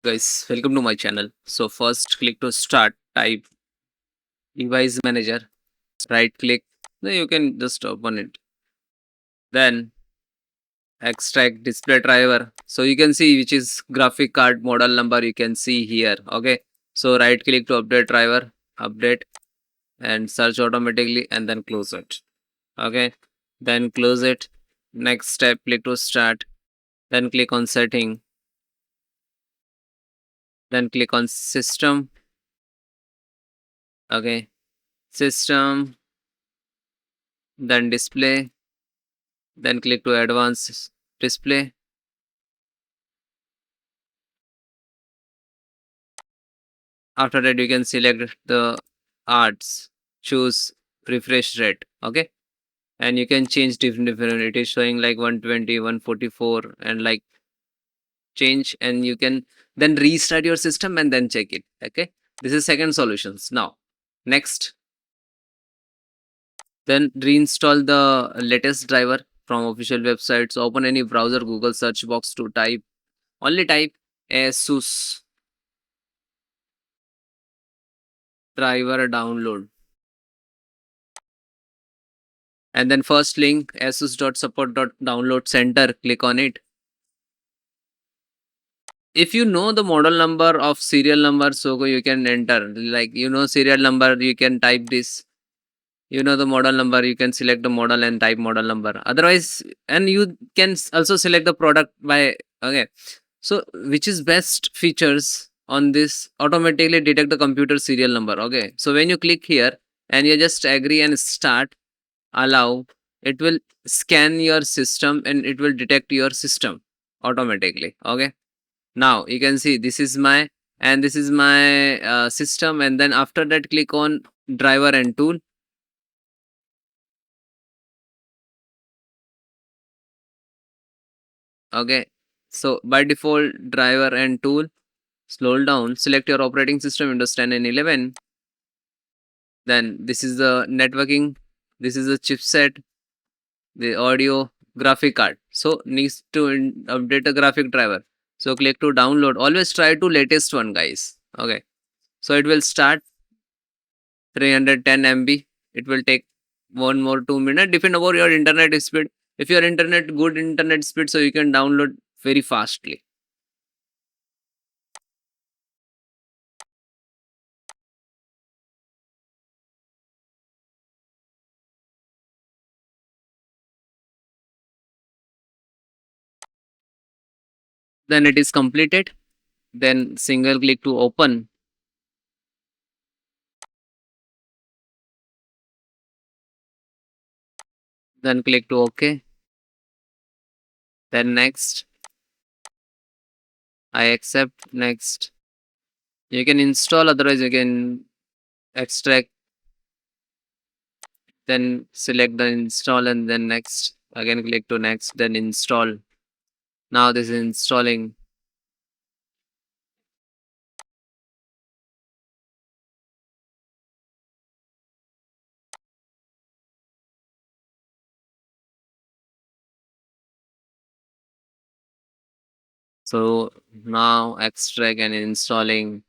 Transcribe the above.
Guys, welcome to my channel. So first click to start, type device manager, right click, then you can just open it. Then extract display driver. So you can see which is graphic card model number you can see here. Okay. So right click to update driver, update and search automatically and then close it. Okay. Then close it. Next step, click to start. Then click on setting. Then click on system. Okay. System. Then display. Then click to advanced display. After that you can select the arts, choose refresh rate. Okay, and you can change different. It is showing like 120, 144, and like change, and you can then restart your system and then check it. Okay, this is second solutions. Now next, then reinstall the latest driver from official websites. Open any browser, Google search box to type, only type ASUS driver download, and then first link asus.support.download center, click on it. If you know the model number of serial number, so you can enter, like serial number, you can type this. The model number, you can select the model and type model number. Otherwise, and you can also select the product by. Okay, so which is best features on this, automatically detect the computer serial number. Okay, so when you click here and you just agree and start, allow, it will scan your system and it will detect your system automatically. Okay, now you can see this is my, and this is my system, and then after that click on driver and tool. Okay, so by default driver and tool, scroll down, select your operating system, Windows 10 and 11. Then this is the networking, this is the chipset, the audio, graphic card. So needs to update the graphic driver. So click to download. Always try to latest one, guys. Okay. So it will start 310 MB. It will take 1 more 2 minutes. Depend about your internet speed. If your internet good internet speed, so you can download very fastly. Then it is completed. Then single click to open. Then click to OK. Then next. I accept. Next. You can install, otherwise you can extract, then select the install and then next. Again click to next, then install. Now this is installing. So now extract and installing.